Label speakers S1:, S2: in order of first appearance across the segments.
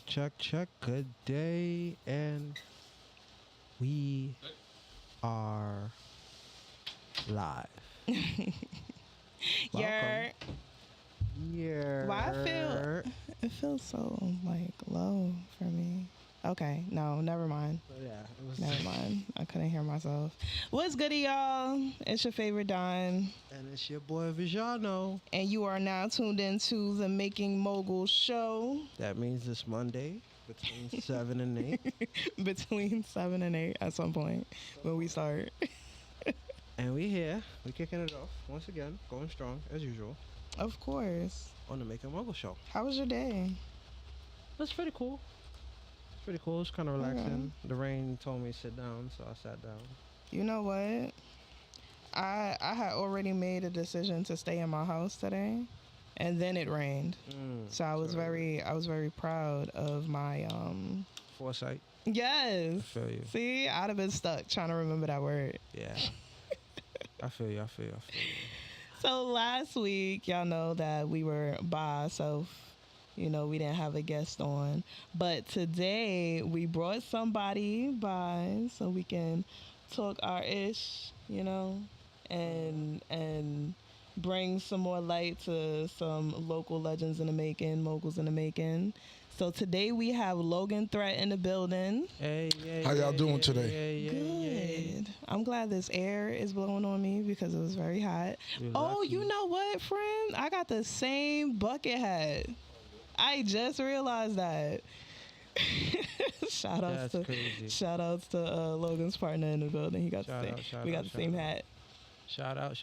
S1: check. Good day, and we are live.
S2: Yeah.
S1: Yeah.
S2: Why it feels so like low for me. Okay, no, never mind.
S1: Yeah,
S2: Never mind. I couldn't hear myself. What's goody, y'all? It's your favorite Don.
S1: And it's your boy Vijano.
S2: And you are now tuned into the Making Mogul show.
S1: That means this Monday between 7 and 8.
S2: Between 7 and 8 at some point when we start.
S1: And we here. We kicking it off once again, going strong as usual.
S2: Of course.
S1: On the Making Mogul show.
S2: How was your day?
S1: That's pretty cool. Pretty cool. It's kind of relaxing. The rain told me to sit down, so I sat down.
S2: You know what? I had already made a decision to stay in my house today, and then it rained. So I was very proud of my
S1: foresight.
S2: Yes.
S1: I feel you.
S2: See, I'd have been stuck trying to remember that word.
S1: Yeah. I feel you.
S2: So last week, y'all know that we were by ourselves. You know, we didn't have a guest on. But today, we brought somebody by so we can talk our ish, you know, and bring some more light to some local legends in the making, moguls in the making. So today, we have Logan Threat in the building.
S3: Hey, how y'all doing today?
S2: Good. I'm glad this air is blowing on me because it was very hot. You know what, friend? I got the same bucket hat. I just realized that. Shout outs to Logan's partner in the building. He got we got the same hat.
S1: Shout out.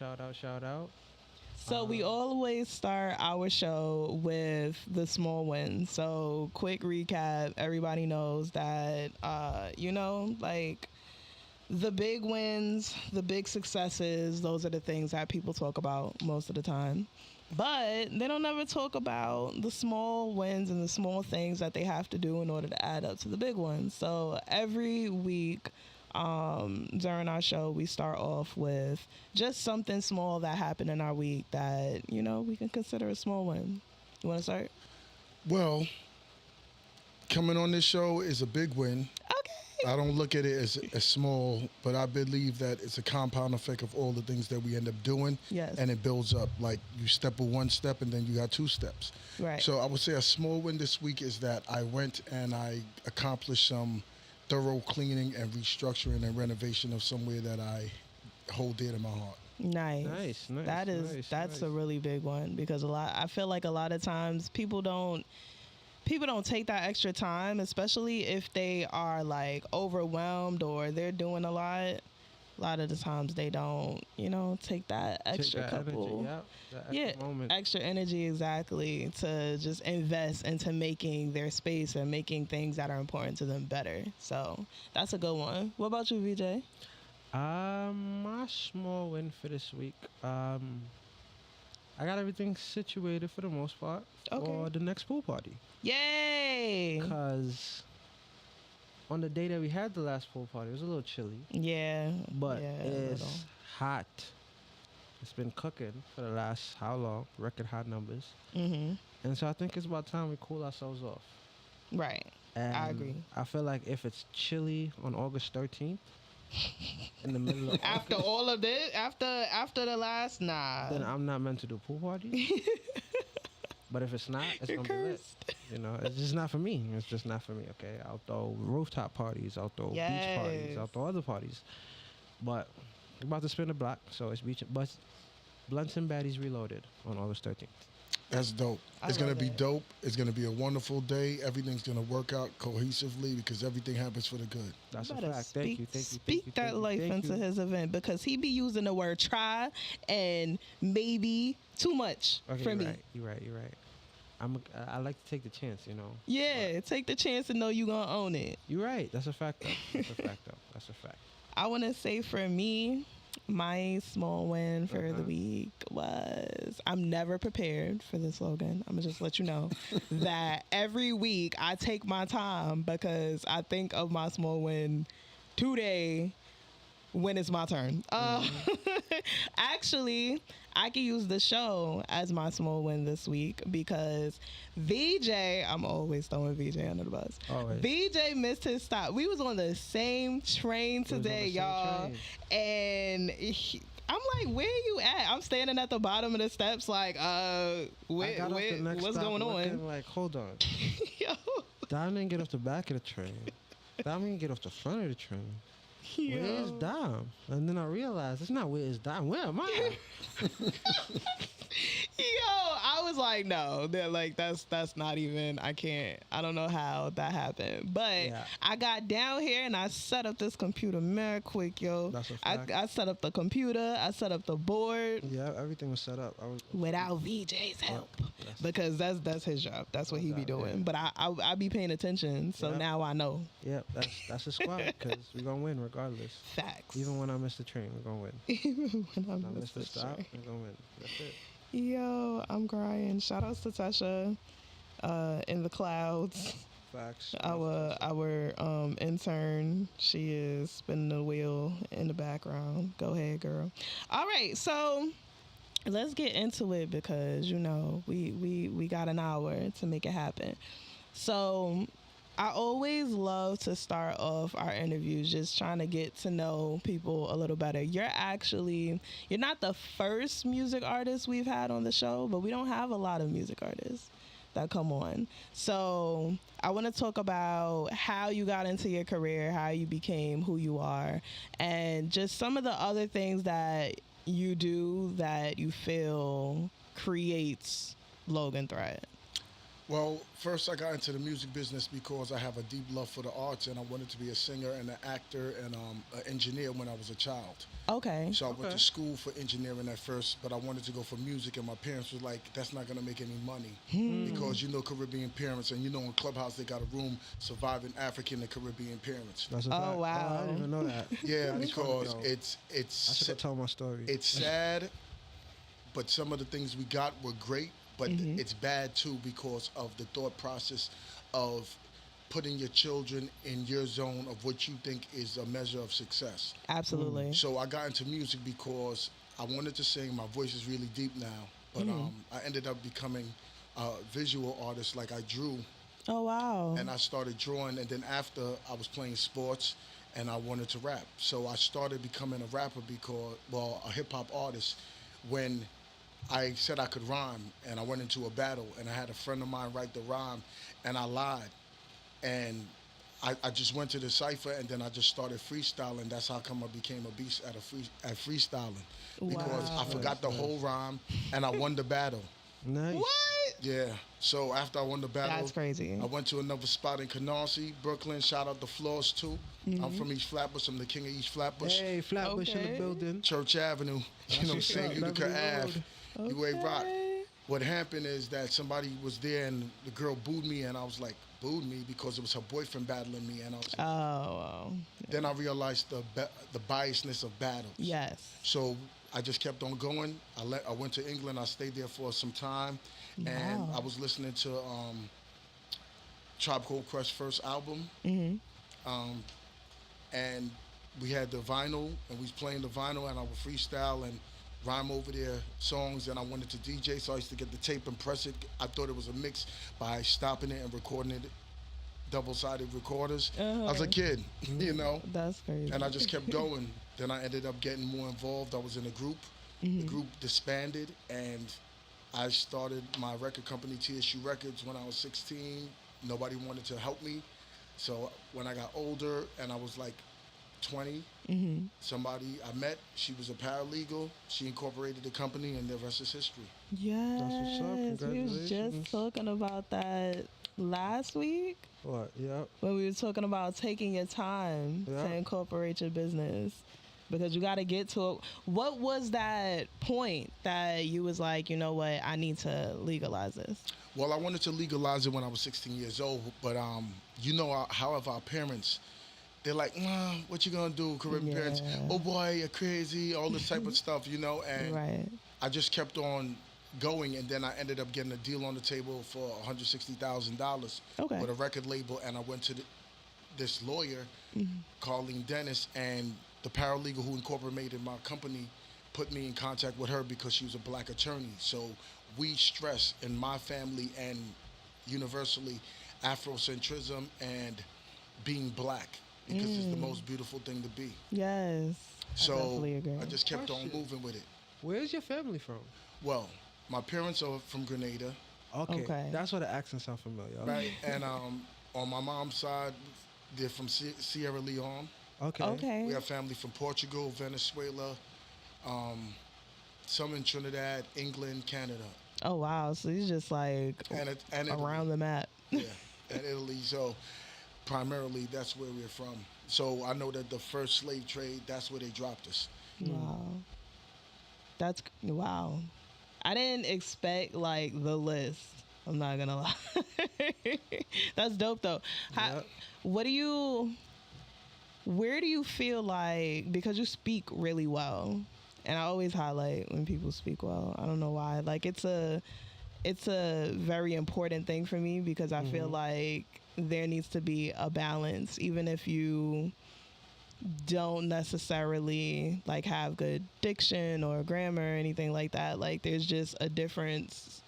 S2: So we always start our show with the small wins. So quick recap. Everybody knows that, like the big wins, the big successes, those are the things that people talk about most of the time. But they don't ever talk about the small wins and the small things that they have to do in order to add up to the big ones. So every week during our show, we start off with just something small that happened in our week that, we can consider a small win. You want to start?
S3: Well, coming on this show is a big win. I don't look at it as small, but I believe that it's a compound effect of all the things that we end up doing.
S2: Yes.
S3: And it builds up. Like you step with one step and then you got two steps.
S2: Right.
S3: So I would say a small win this week is that I went and I accomplished some thorough cleaning and restructuring and renovation of somewhere that I hold dear to my heart.
S2: Nice. That's a really big one because I feel like a lot of times people don't take that extra time, especially if they are like overwhelmed or they're doing a lot. A lot of the times they don't, take that extra couple. Extra energy, exactly, to just invest into making their space and making things that are important to them better. So that's a good one. What about you, VJ?
S1: My small win for this week. I got everything situated for the most part for the next pool party.
S2: Yay!
S1: Because on the day that we had the last pool party, it was a little chilly.
S2: Yeah.
S1: But it's hot. It's been cooking for the last how long? Record high numbers.
S2: Mm-hmm.
S1: And so I think it's about time we cool ourselves off.
S2: Right.
S1: And
S2: I agree.
S1: I feel like if it's chilly on August 13th, in the middle of
S2: after
S1: August,
S2: all of this, after the last,
S1: then I'm not meant to do pool party. But if it's not, it's gonna be lit. It's just not for me. It's just not for me. Okay, I'll throw rooftop parties, I'll throw beach parties, I'll throw other parties. But we're about to spin the block, so it's beach. But Blunts and Baddies Reloaded on August 13th.
S3: That's dope. It's going to be dope. It's going to be a wonderful day. Everything's going to work out cohesively because everything happens for the good.
S1: That's a fact. Thank you.
S2: Speak that life into his event because he be using the word try and maybe too much for me.
S1: You're right. I like to take the chance,
S2: Yeah, take the chance and know you're going to own it.
S1: You're right. That's a fact, though. That's a fact.
S2: I want to say for me, my small win for the week was I'm never prepared for this slogan. I'm going to just let you know that every week I take my time because I think of my small win today when it's my turn. Actually, I can use the show as my small win this week because VJ, I'm always throwing VJ under the bus.
S1: Always.
S2: VJ missed his stop. We was on the same train today, y'all. And I'm like, where you at? I'm standing at the bottom of the steps like, what's going on?
S1: Like, hold on.
S2: Yo.
S1: Dom didn't get off the back of the train. Dom didn't get off the front of the train.
S2: Yo.
S1: Where's Dom? And then I realized it's not where's Dom. Where am I?
S2: Yo, I was like, no, they're like, that's not even, I don't know how that happened. But yeah. I got down here and I set up this computer mad quick, yo.
S1: That's a fact.
S2: I set up the computer, I set up the board.
S1: Yeah, everything was set up.
S2: Without VJ's help. Because that's his job. That's what he be doing. Yeah. But I be paying attention, so now I know.
S1: Yeah, that's a squad, because we're going to win regardless.
S2: Facts.
S1: Even when I miss the train, we're going to win.
S2: Even when I miss the
S1: stop, we're going to win. That's it.
S2: Yo, I'm crying. Shout outs to Tesha in the clouds.
S1: Facts.
S2: Our intern. She is spinning the wheel in the background. Go ahead, girl. All right, so let's get into it because we got an hour to make it happen. So I always love to start off our interviews just trying to get to know people a little better. You're not the first music artist we've had on the show, but we don't have a lot of music artists that come on. So I want to talk about how you got into your career, how you became who you are, and just some of the other things that you do that you feel creates Logan Threat.
S3: Well, first I got into the music business because I have a deep love for the arts, and I wanted to be a singer and an actor and an engineer when I was a child.
S2: Okay.
S3: So I went to school for engineering at first, but I wanted to go for music, and my parents were like, that's not going to make any money because Caribbean parents, and in Clubhouse they got a room surviving African and Caribbean parents.
S1: That's a
S2: fact.
S1: Oh, wow. Oh, I didn't even know that.
S3: Yeah, because it's
S1: I should have told my story.
S3: It's sad, but some of the things we got were great. But it's bad, too, because of the thought process of putting your children in your zone of what you think is a measure of success.
S2: Absolutely.
S3: So I got into music because I wanted to sing. My voice is really deep now. But I ended up becoming a visual artist. Like I drew.
S2: Oh, wow.
S3: And I started drawing. And then after, I was playing sports, and I wanted to rap. So I started becoming a rapper a hip-hop artist when I said I could rhyme, and I went into a battle, and I had a friend of mine write the rhyme, and I lied. And I just went to the cypher, and then I just started freestyling. That's how come I became a beast at freestyling. Because I forgot the whole rhyme, and I won the battle.
S1: Nice.
S2: What?
S3: Yeah. So after I won the battle,
S2: that's crazy.
S3: I went to another spot in Canarsie, Brooklyn. Shout out the Floors, too. I'm from East Flatbush. I'm the king of East Flatbush.
S1: Hey, Flatbush in the building.
S3: Church Avenue. You know what I'm saying? Utica Ave. UA Rock. What happened is that somebody was there and the girl booed me, and I was like, booed me because it was her boyfriend battling me, and I was like,
S2: wow.
S3: Then I realized the biasness of battles.
S2: Yes.
S3: So I just kept on going. I went to England. I stayed there for some time, and I was listening to Tribe Called Quest's first album, and we had the vinyl, and we was playing the vinyl, and I would freestyle and rhyme over their songs, and I wanted to DJ, so I used to get the tape and press it. I thought it was a mix by stopping it and recording it, double-sided recorders. I was a kid,
S2: That's crazy.
S3: And I just kept going. Then I ended up getting more involved. I was in a group. The group disbanded, and I started my record company, TSU Records, when I was 16. Nobody wanted to help me. So when I got older and I was like 20, somebody I met, she was a paralegal. She incorporated the company, and the rest is history.
S2: Yes.
S1: That's what's up. Congratulations.
S2: We was just talking about that last week.
S1: What? Yeah.
S2: When we were talking about taking your time to incorporate your business. Because you got to get to it. What was that point that you was like, you know what, I need to legalize this?
S3: Well, I wanted to legalize it when I was 16 years old, but however, our parents, they're like, what you gonna do, Caribbean parents? Oh boy, you're crazy, all this type of stuff, and I just kept on going, and then I ended up getting a deal on the table for $160,000 with a record label, and I went to this lawyer, Carlene Dennis, and the paralegal who incorporated my company put me in contact with her because she was a black attorney. So we stress in my family and universally Afrocentrism and being black because it's the most beautiful thing to be.
S2: Yes.
S3: So
S2: I definitely agree.
S3: I just kept on moving with it.
S1: Where's your family from?
S3: Well, my parents are from Grenada.
S2: Okay.
S1: That's why the accents sound familiar.
S3: Right. And on my mom's side, they're from Sierra Leone.
S2: Okay.
S3: We have family from Portugal, Venezuela, some in Trinidad, England, Canada.
S2: Oh wow! So it's just like
S3: and
S2: around the map.
S3: Yeah, and Italy. So primarily, that's where we're from. So I know that the first slave trade, that's where they dropped us.
S2: Wow. Wow. I didn't expect like the list. I'm not gonna lie. That's dope though.
S1: Yep.
S2: Where do you feel like, because you speak really well, and I always highlight when people speak well. I don't know why. Like it's a very important thing for me because I feel like there needs to be a balance, even if you don't necessarily like have good diction or grammar or anything like that. Like there's just a difference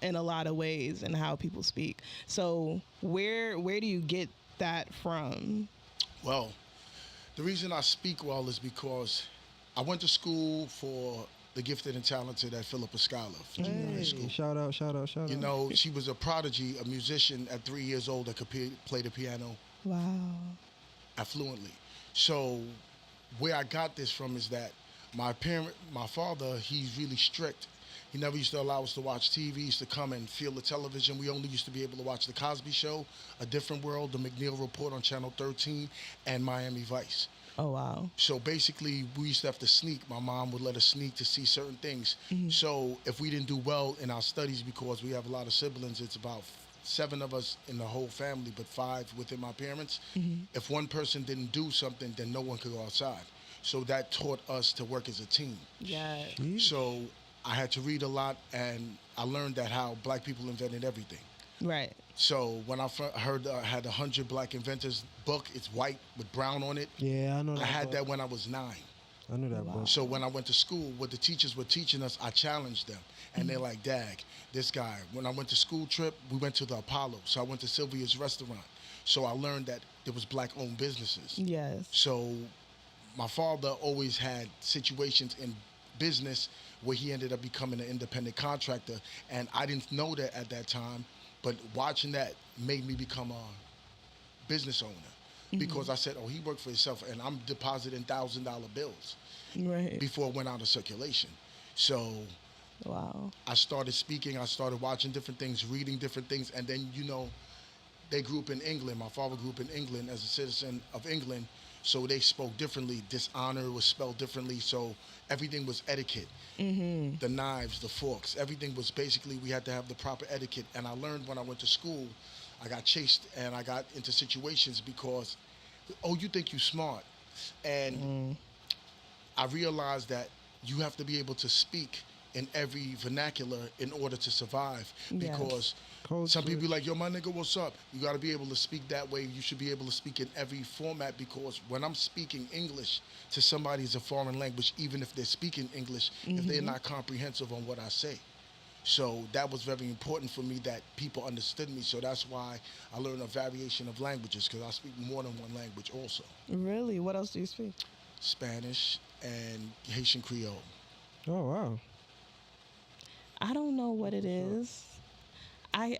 S2: in a lot of ways in how people speak. So where do you get that from?
S3: Well, the reason I speak well is because I went to school for the gifted and talented at Philippa Schuyler Junior High School.
S1: Shout out.
S3: You know, she was a prodigy, a musician at 3 years old that could play the piano
S2: Wow.
S3: fluently. So where I got this from is that my father, he's really strict. He never used to allow us to watch TV. He used to come and feel the television. We only used to be able to watch The Cosby Show, A Different World, The McNeil Report on Channel 13, and Miami Vice.
S2: Oh, wow.
S3: So basically, we used to have to sneak. My mom would let us sneak to see certain things. So if we didn't do well in our studies, because we have a lot of siblings, it's about 7 of us in the whole family, but 5 within my parents. If one person didn't do something, then no one could go outside. So that taught us to work as a team.
S2: Yeah.
S3: So I had to read a lot, and I learned that how black people invented everything.
S2: Right.
S3: So when I heard I had 100 Black Inventors book, it's white with brown on it.
S1: Yeah, I know that.
S3: I had
S1: book.
S3: that when I was 9.
S1: I knew that book.
S3: So when I went to school, what the teachers were teaching us, I challenged them. And they're like, Dag, this guy. When I went to school trip, we went to the Apollo. So I went to Sylvia's restaurant. So I learned that there was black-owned businesses.
S2: Yes.
S3: So my father always had situations in business where he ended up becoming an independent contractor. And I didn't know that at that time. But watching that made me become a business owner because I said, oh, he worked for himself, and I'm depositing $1,000 bills before it went out of circulation. So
S2: wow.
S3: I started speaking. I started watching different things, reading different things. And then, you know, they grew up in England. My father grew up in England as a citizen of England. So they spoke differently. Dishonor was spelled differently. So everything was etiquette. The knives, the forks, everything was basically, we had to have the proper etiquette. And I learned when I went to school, I got chased and I got into situations because, oh, you think you're smart. And I realized that you have to be able to speak in every vernacular in order to survive because some people be like, yo, my nigga, what's up? You got to be able to speak that way. You should be able to speak in every format because when I'm speaking English to somebody as a foreign language, even if they're speaking English, if they're not comprehensive on what I say. So that was very important for me that people understood me. So that's why I learned a variation of languages because I speak more than one language also.
S2: Really? What else do you speak?
S3: Spanish and Haitian Creole.
S1: Oh, wow.
S2: I don't know what it is. I've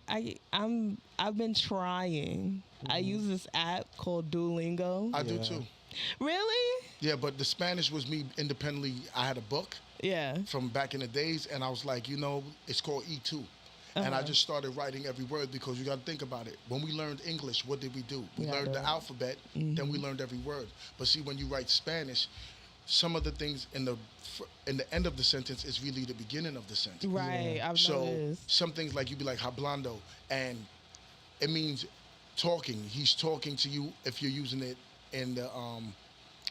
S2: been trying. I use this app called Duolingo.
S3: I do too.
S2: Really?
S3: Yeah, but the Spanish was me independently. I had a book from back in the days, and I was like, you know, it's called E2. And I just started writing every word because you got to think about it. When we learned English, what did we do? We learned the alphabet, then we learned every word. But see, when you write Spanish, some of the things in the end of the sentence is really the beginning of the sentence.
S2: Right, I've
S3: so
S2: noticed.
S3: some things like you'd be like hablando, and it means talking. He's talking to you if you're using it in the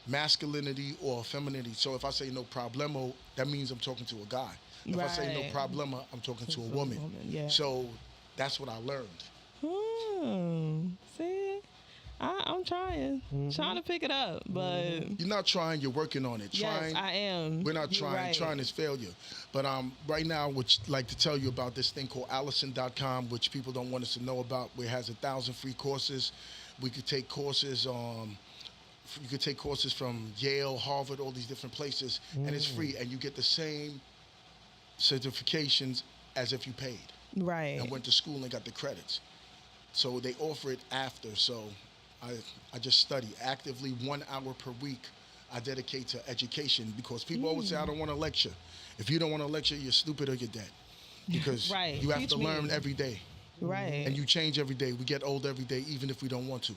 S3: masculinity or femininity. So if I say no problemo, that means I'm talking to a guy. If I say no problema, I'm talking to a woman.
S2: Yeah.
S3: So that's what I learned.
S2: See, I'm trying to pick it up, but
S3: you're not trying. You're working on it.
S2: Yes, I am.
S3: We're not
S2: You're
S3: trying.
S2: right.
S3: Trying is failure. But right now, which like to tell you about this thing called Allison.com, which people don't want us to know about, where it has 1,000 free courses. We could take courses. You could take courses from Yale, Harvard, all these different places, and it's free, and you get the same certifications as if you paid.
S2: Right.
S3: And went to school and got the credits. So they offer it after. So I just study actively 1 hour per week. I dedicate to education because people always say I don't want to lecture. If you don't want to lecture, you're stupid or you're dead. Because
S2: right.
S3: you have
S2: Teach
S3: to
S2: me.
S3: learn every day.
S2: Right.
S3: And you change every day. We get old every day, even if we don't want to.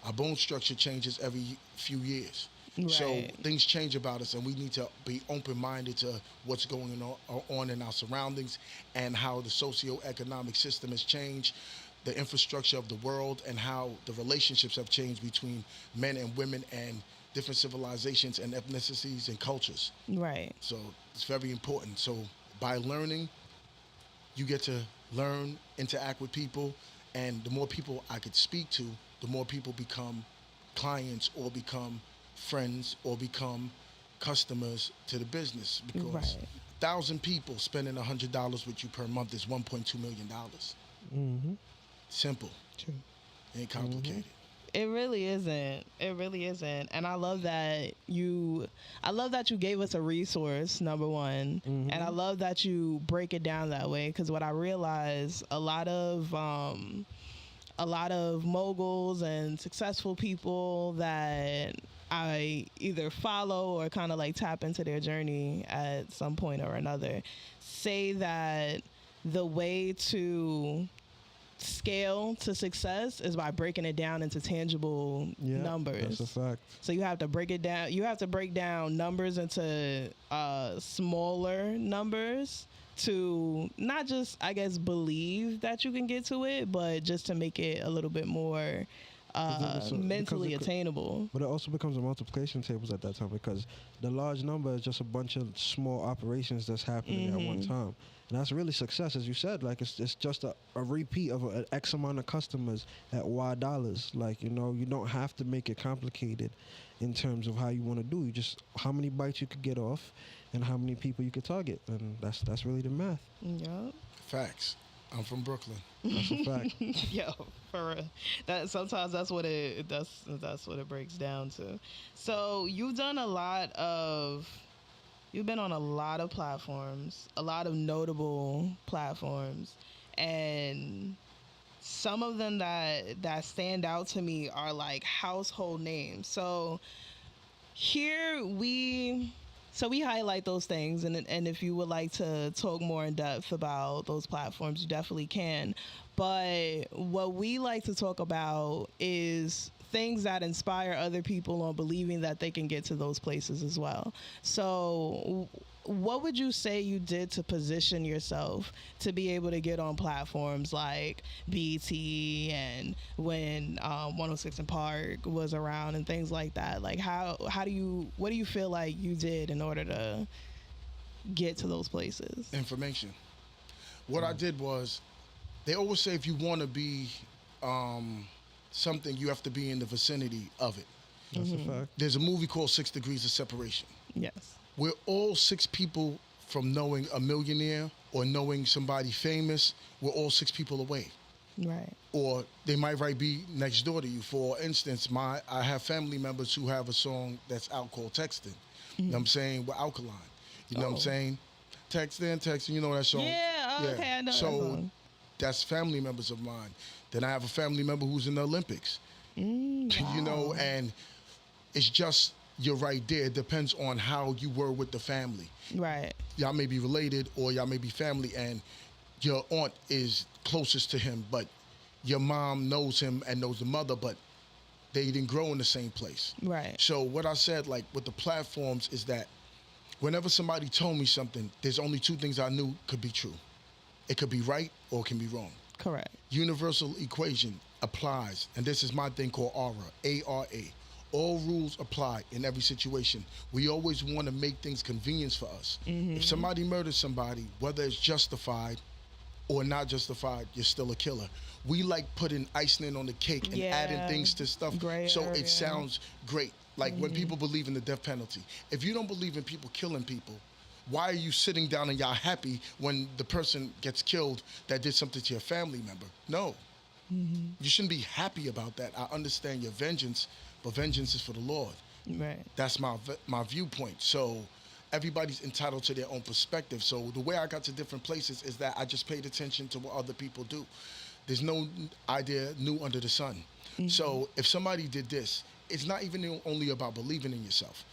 S3: Our bone structure changes every few years.
S2: Right.
S3: So things change about us, and we need to be open-minded to what's going on in our surroundings and how the socio-economic system has changed, the infrastructure of the world, and how the relationships have changed between men and women and different civilizations and ethnicities and cultures.
S2: Right.
S3: So it's very important. So by learning, you get to learn, interact with people, and the more people I could speak to, the more people become clients or become friends or become customers to the business, because 1,000 people spending $100 with you per month is $1.2 million. Simple.
S2: True.
S3: Ain't complicated.
S2: It really isn't. It really isn't. And I love that you gave us a resource, number one. And I love that you break it down that way, because what I realize, a lot of moguls and successful people that I either follow or kind of like tap into their journey at some point or another say that the way to scale to success is by breaking it down into tangible numbers.
S1: That's a fact.
S2: So you have to break it down. You have to break down numbers into smaller numbers to not just, I guess, believe that you can get to it, but just to make it a little bit more mentally attainable.
S1: But it also becomes a multiplication tables at that time, because the large number is just a bunch of small operations that's happening at one time. And that's really success, as you said. Like, it's just a repeat of an X amount of customers at Y dollars. Like, you know, you don't have to make it complicated in terms of how you want to do. You just, how many bites you could get off and how many people you could target. And that's really the math.
S2: Yep.
S3: Facts. I'm from Brooklyn.
S1: That's a fact.
S2: Yo, for real. Sometimes that's what it breaks down to. So you've been on a lot of platforms, a lot of notable platforms, and some of them that stand out to me are like household names. So here we highlight those things, and if you would like to talk more in depth about those platforms, you definitely can. But what we like to talk about is things that inspire other people on believing that they can get to those places as well. So what would you say you did to position yourself to be able to get on platforms like BT and when 106 and Park was around and things like that? Like what do you feel like you did in order to get to those places?
S3: Information. What I did was, they always say if you want to be something, you have to be in the vicinity of it.
S1: That's a fact.
S3: There's a movie called 6 Degrees of Separation.
S2: Yes.
S3: We're all 6 people from knowing a millionaire or knowing somebody famous. We're all 6 people away.
S2: Right.
S3: Or they might be next door to you. For instance, I have family members who have a song that's out called Texting. You know what I'm saying? We're alkaline. You know what I'm saying? Texting, you know that song?
S2: Yeah, okay, I know that song.
S3: That's family members of mine. Then I have a family member who's in the Olympics.
S2: Wow.
S3: You know, and it's just, you're right there. It depends on how you were with the family.
S2: Right.
S3: Y'all may be related or y'all may be family, and your aunt is closest to him, but your mom knows him and knows the mother, but they didn't grow in the same place.
S2: Right.
S3: So what I said, like with the platforms, is that whenever somebody told me something, there's only 2 things I knew could be true. It could be right or it can be wrong.
S2: Correct.
S3: Universal equation applies, and this is my thing called ARA, A-R-A. All rules apply in every situation. We always want to make things convenience for us. If somebody murders somebody, whether it's justified or not justified, you're still a killer. We like putting icing on the cake and adding things to stuff so it sounds great. Like when people believe in the death penalty. If you don't believe in people killing people, why are you sitting down and y'all happy when the person gets killed that did something to your family member? No. You shouldn't be happy about that. I understand your vengeance, but vengeance is for the Lord.
S2: Right.
S3: That's my viewpoint. So everybody's entitled to their own perspective. So the way I got to different places is that I just paid attention to what other people do. There's no idea new under the sun. So if somebody did this, it's not even only about believing in yourself.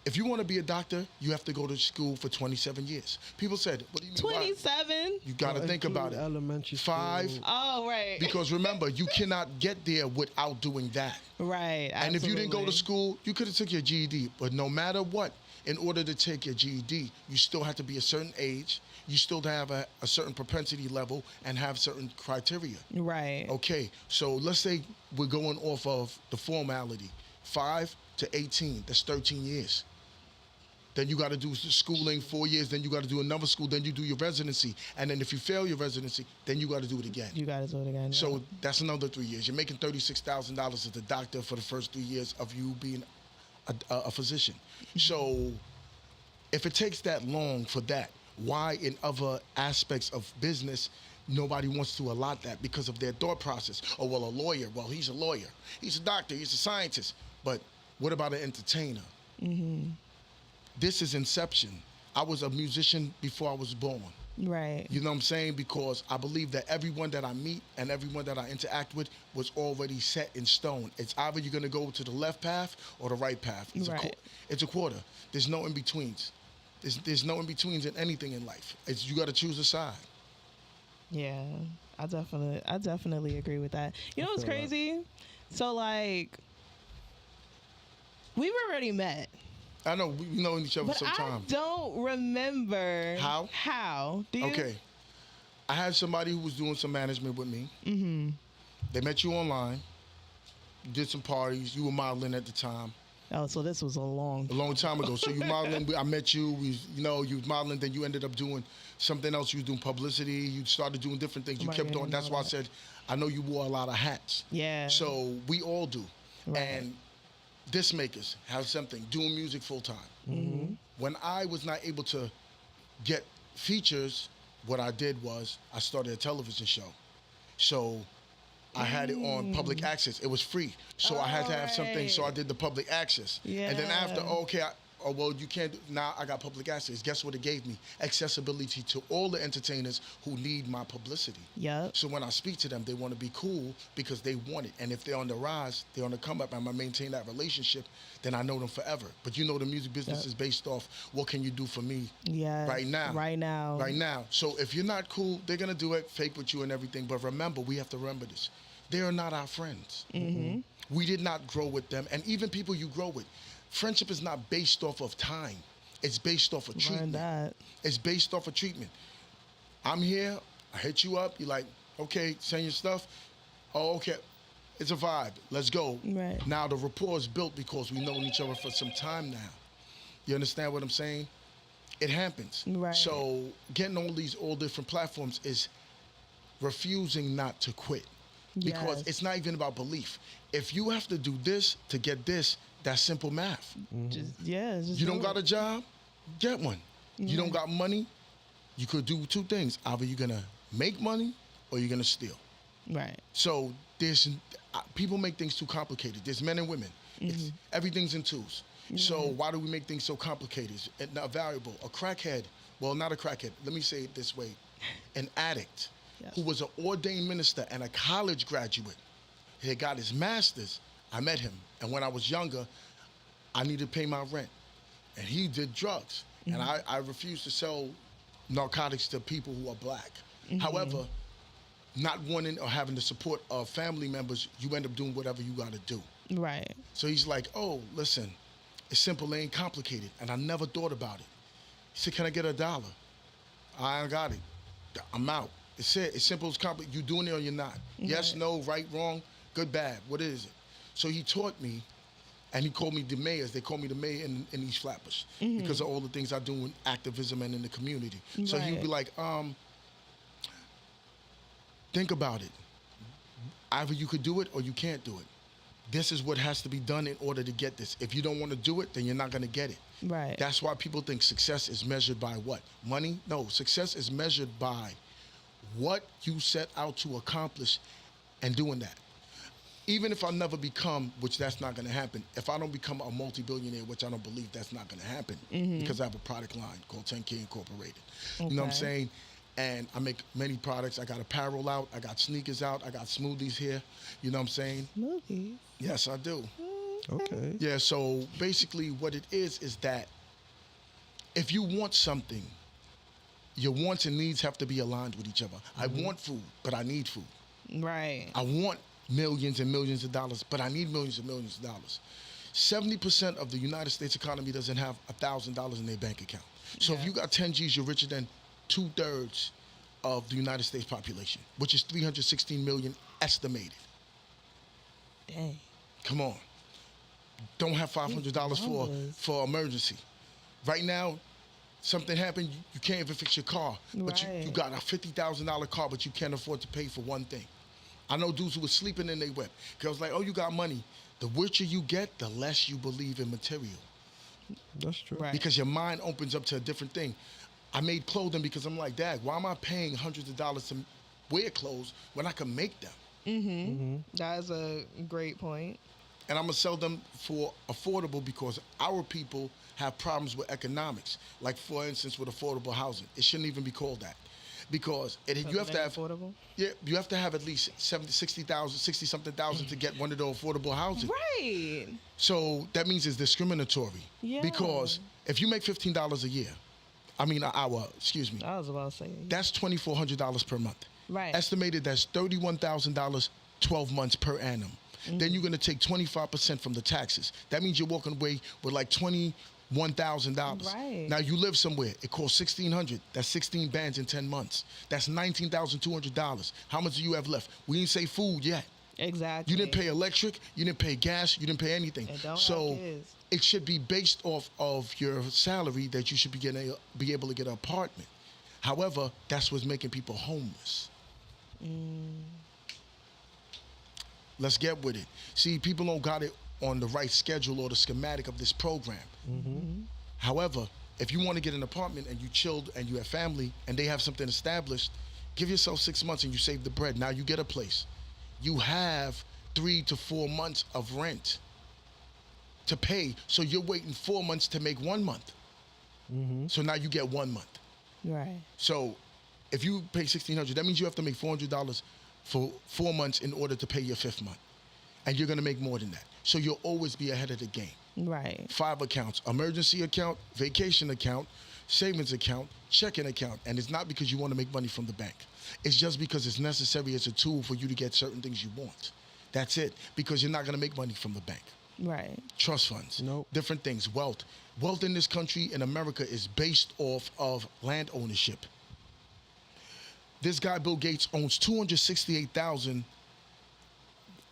S3: If you want to be a doctor, you have to go to school for 27 years. People said, what do you mean?
S2: 27?
S3: You got to think about it.
S1: Elementary
S3: 5.
S1: school.
S2: Oh, right.
S3: Because remember, you cannot get there without doing that.
S2: Right. Absolutely.
S3: And if you didn't go to school, you could have took your GED. But no matter what, in order to take your GED, you still have to be a certain age. You still have a certain propensity level and have certain criteria.
S2: Right.
S3: Okay, so let's say we're going off of the formality. 5 to 18, that's 13 years. Then you got to do schooling 4 years. Then you got to do another school. Then you do your residency. And then if you fail your residency, then you got to do it again.
S2: You got to do it again.
S3: So that's another 3 years. You're making $36,000 as a doctor for the first 3 years of you being a physician. So if it takes that long for that, why in other aspects of business nobody wants to allot that because of their thought process? Oh, well, a lawyer. Well, he's a lawyer. He's a doctor. He's a scientist. But what about an entertainer? This is inception. I was a musician before I was born.
S2: Right.
S3: You know what I'm saying? Because I believe that everyone that I meet and everyone that I interact with was already set in stone. It's either you're going to go to the left path or the right path. It's a quarter. There's no in-betweens. There's no in-betweens in anything in life. You got to choose a side.
S2: Yeah, I definitely agree with that. You know what's crazy? So, like, we've already met.
S3: I know, we know each other for some time.
S2: I don't remember how. Do you?
S3: Okay. I had somebody who was doing some management with me. They met you online. You did some parties. You were modeling at the time.
S2: Oh, so this was a long
S3: time ago. So you modeling. I met you. You was modeling. Then you ended up doing something else. You was doing publicity. You started doing different things. You kept on. That's why I said, I know you wore a lot of hats.
S2: Yeah.
S3: So we all do.
S2: Right.
S3: And disc makers have something, doing music full time. When I was not able to get features, what I did was I started a television show. So I had it on public access. It was free. So I had to have something, so I did the public access.
S2: Yeah.
S3: And then after, well, you can't do, now I got public access. Guess what it gave me? Accessibility to all the entertainers who need my publicity.
S2: Yep.
S3: So when I speak to them, they want to be cool because they want it. And if they're on the rise, they're on the come up, and I maintain that relationship, then I know them forever. But you know the music business is based off what can you do for me right now.
S2: Right now.
S3: So if you're not cool, they're going to do it, fake with you and everything. But remember, we have to remember this. They are not our friends. We did not grow with them. And even people you grow with, friendship is not based off of time. It's based off of treatment. It's based off of treatment. I'm here. I hit you up. You're like, okay, send your stuff. Oh, okay. It's a vibe. Let's go.
S2: Right.
S3: Now the rapport is built because we've known each other for some time now. You understand what I'm saying? It happens.
S2: Right.
S3: So getting all different platforms is refusing not to quit. Because it's not even about belief. If you have to do this to get this, that's simple math. You don't got a job? Get one. You don't got money? You could do two things. Either you're going to make money or you're going to steal.
S2: Right.
S3: So people make things too complicated. There's men and women. Everything's in twos. So why do we make things so complicated? It's not valuable. A crackhead, well, not a crackhead. Let me say it this way. An addict. Who was an ordained minister and a college graduate. He had got his master's. I met him. And when I was younger, I needed to pay my rent. And he did drugs. And I refused to sell narcotics to people who are black. However, not wanting or having the support of family members, you end up doing whatever you got to do.
S2: Right.
S3: So he's like, oh, listen, it's simple, it ain't complicated. And I never thought about it. He said, can I get $1? I ain't got it. I'm out. It's it. It's simple as complicated. You doing it or you're not. Yes, no, right, wrong, good, bad. What is it? So he taught me, and he called me the mayors. They call me the mayor in East Flatbush because of all the things I do in activism and in the community. So he would be like, Think about it. Either you could do it or you can't do it. This is what has to be done in order to get this. If you don't want to do it, then you're not going to get it.
S2: Right.
S3: That's why people think success is measured by what? Money? No, success is measured by what you set out to accomplish and doing that. Even if I never become, which that's not going to happen, if I don't become a multi-billionaire, which I don't believe that's not going to happen, because I have a product line called 10K Incorporated.
S2: Okay.
S3: You know what I'm saying? And I make many products. I got apparel out. I got sneakers out. I got smoothies here. You know what I'm saying?
S2: Smoothies?
S3: Yes, I do.
S1: Okay.
S3: Yeah, so basically what it is that if you want something, your wants and needs have to be aligned with each other. I want food, but I need food.
S2: Right.
S3: I want millions and millions of dollars, but I need millions and millions of dollars. 70% of the United States economy doesn't have $1,000 in their bank account. So if you got 10 G's, you're richer than 2/3 of the United States population, which is 316 million estimated.
S2: Dang.
S3: Come on. Don't have $500 for emergency. Right now, something happened, you can't even fix your car. But you got a $50,000 car, but you can't afford to pay for one thing. I know dudes who were sleeping in their whip. Because I was like, oh, you got money. The richer you get, the less you believe in material.
S1: That's true.
S2: Right.
S3: Because your mind opens up to a different thing. I made clothing because I'm like, Dad, why am I paying hundreds of dollars to wear clothes when I can make them?
S2: That's a great point.
S3: And I'm going to sell them for affordable because our people have problems with economics. Like, for instance, with affordable housing. It shouldn't even be called that. Because you have to have
S2: affordable?
S3: Yeah, you have to have at least 60-something thousand to get one of the affordable housing.
S2: Right.
S3: So that means it's discriminatory.
S2: Yeah.
S3: Because if you make $15 a year, an hour, excuse me.
S2: I was about to say.
S3: That's $2,400 per month.
S2: Right.
S3: Estimated that's $31,000 12 months per annum. Then you're going to take 25% from the taxes. That means you're walking away with like $21,000.
S2: Right.
S3: Now you live somewhere. It costs $1,600. That's 16 bands in 10 months. That's $19,200. How much do you have left? We didn't say food yet.
S2: Exactly.
S3: You didn't pay electric. You didn't pay gas. You didn't pay anything.
S2: And don't
S3: So
S2: have kids.
S3: it should be based off of your salary that you should be able to get an apartment. However, that's what's making people homeless. Let's get with it. See, people don't got it on the right schedule or the schematic of this program. However, if you want to get an apartment and you chilled and you have family and they have something established, give yourself 6 months and you save the bread. Now you get a place. You have 3 to 4 months of rent to pay. So you're waiting 4 months to make 1 month. So now you get 1 month.
S2: Right.
S3: So if you pay $1,600, that means you have to make $400 for 4 months in order to pay your 5th month. And you're going to make more than that. So you'll always be ahead of the game.
S2: Right.
S3: 5 accounts: emergency account, vacation account, savings account, checking account. And it's not because you want to make money from the bank. It's just because it's necessary as a tool for you to get certain things you want. That's it. Because you're not going to make money from the bank.
S2: Right.
S3: Trust funds.
S1: Nope.
S3: Different things. Wealth. Wealth in this country, in America, is based off of land ownership. This guy, Bill Gates, owns 268,000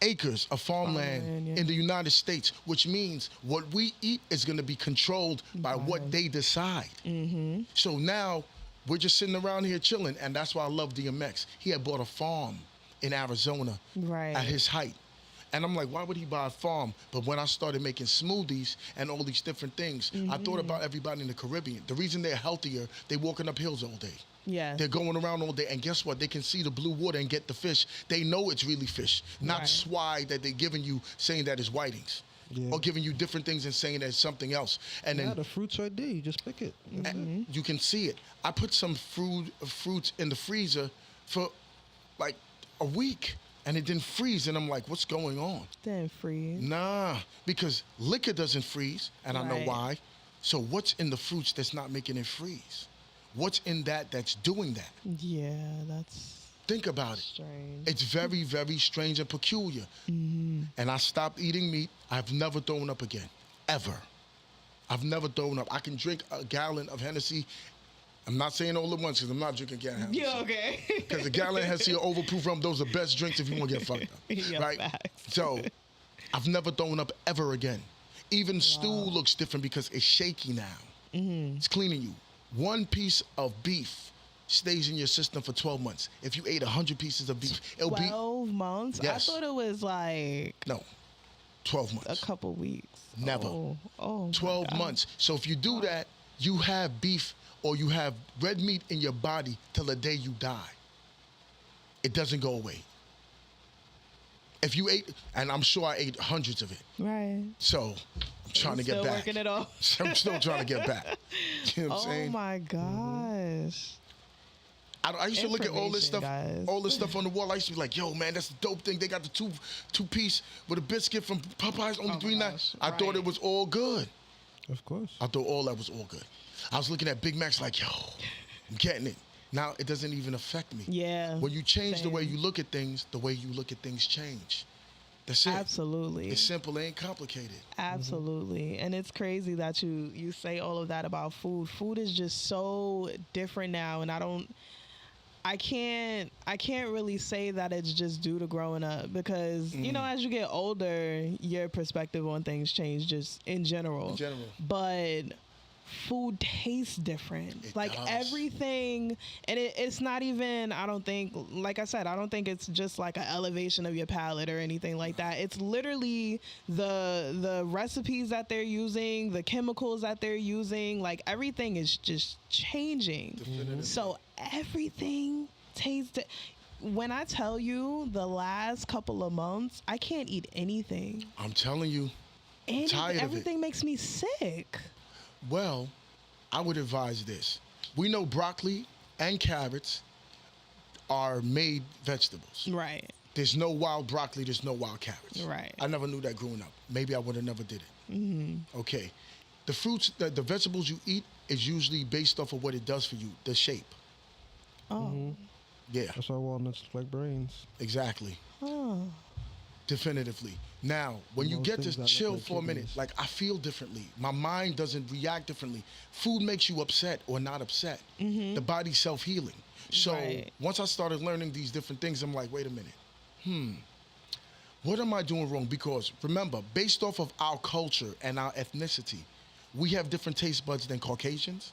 S3: acres of farmland in the United States, which means what we eat is going to be controlled by what they decide. So now we're just sitting around here chilling, and that's why I love DMX. He had bought a farm in Arizona at his height. And I'm like, why would he buy a farm? But when I started making smoothies and all these different things, I thought about everybody in the Caribbean. The reason they're healthier, they're walking up hills all day.
S2: Yeah.
S3: They're going around all day, and guess what? They can see the blue water and get the fish. They know it's really fish, not swine that they're giving you saying that is whitings. Or giving you different things and saying that it's something else. And then
S1: the fruit's right there. You just pick it.
S3: you can see it. I put some fruits in the freezer for like a week, and it didn't freeze. And I'm like, what's going on?
S2: Didn't freeze.
S3: Nah, because liquor doesn't freeze, and I know why. So what's in the fruits that's not making it freeze? What's in that that's doing that?
S2: Yeah, that's
S3: Think about it.
S2: strange.
S3: It's very, very strange and peculiar. And I stopped eating meat. I've never thrown up again, ever. I've never thrown up. I can drink a gallon of Hennessy. I'm not saying all at once because I'm not drinking gallon Hennessy.
S2: Yeah, okay.
S3: Because a gallon Hennessy or overproof rum, those are the best drinks if you want to get fucked up.
S2: Yeah,
S3: right?
S2: facts.
S3: So I've never thrown up ever again. Even stool looks different because it's shaky now. It's cleaning you. One piece of beef stays in your system for 12 months. If you ate 100 pieces of beef, it'll
S2: 12 months?
S3: Yes.
S2: I thought it was like...
S3: No, 12 months.
S2: A couple weeks.
S3: Never.
S2: Oh
S3: 12 months. So if you do that, you have beef or you have red meat in your body till the day you die. It doesn't go away. If you ate, and I'm sure I ate hundreds of it.
S2: Right.
S3: So I'm trying to get
S2: still
S3: back.
S2: Working it off.
S3: I'm still trying to get back. You know what I'm saying?
S2: Oh my gosh.
S3: I used to look at all this stuff,
S2: guys.
S3: all this stuff on the wall. I used to be like, "Yo, man, that's a dope thing. They got the two piece with a biscuit from Popeyes, only $3.99." I thought it was all good.
S1: Of course.
S3: I thought all that was all good. I was looking at Big Macs like, "Yo, I'm getting it." Now it doesn't even affect me.
S2: Yeah.
S3: When you change the way you look at things, the way you look at things change. That's it.
S2: Absolutely.
S3: It's simple, it ain't complicated.
S2: Absolutely. And it's crazy that you say all of that about food. Food is just so different now, and I can't really say that it's just due to growing up because, you know, as you get older, your perspective on things change just in general.
S3: In general.
S2: But food tastes different.
S3: It
S2: like
S3: does.
S2: everything, and it's not even, I don't think, like I said, I don't think it's just like an elevation of your palate or anything like that. It's literally the recipes that they're using, the chemicals that they're using, like everything is just changing.
S3: Definitively.
S2: So everything tastes when I tell you the last couple of months, I can't eat anything.
S3: I'm telling you, I'm tired of it.
S2: Everything makes me sick.
S3: Well, I would advise this. We know broccoli and carrots are made vegetables.
S2: Right.
S3: There's no wild broccoli, there's no wild carrots.
S2: Right.
S3: I never knew that growing up. Maybe I would have never did it. Mm-hmm. Okay. The fruits, the vegetables you eat is usually based off of what it does for you, the shape.
S2: Oh.
S1: Mm-hmm.
S3: Yeah.
S1: That's why walnuts look like brains.
S3: Exactly.
S2: Oh.
S3: Definitively. Now, when you
S1: Most
S3: get
S1: things
S3: to
S1: that
S3: chill
S1: look like
S3: for a minute,
S1: kidneys.
S3: like I feel differently. My mind doesn't react differently. Food makes you upset or not upset. The body's self-healing. So
S2: Right.
S3: once I started learning these different things, I'm like, wait a minute. What am I doing wrong? Because remember, based off of our culture and our ethnicity, we have different taste buds than Caucasians,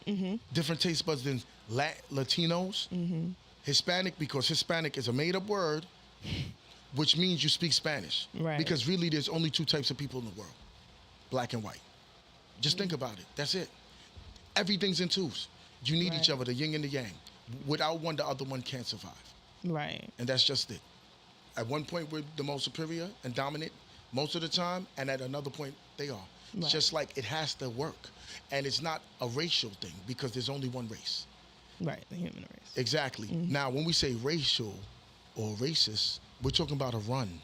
S3: different taste buds than Latinos, Hispanic, because Hispanic is a made-up word, which means you speak Spanish.
S2: Right.
S3: Because really there's only two types of people in the world, black and white. Just think about it. That's it. Everything's in twos. You need each other, the yin and the yang. Without one, the other one can't survive.
S2: Right.
S3: And that's just it. At one point, we're the most superior and dominant most of the time, and at another point, they are. It's
S2: Right.
S3: just like it has to work. And it's not a racial thing because there's only one race.
S2: Right. The human race.
S3: Exactly. Now, when we say racial or racist, we're talking about a run.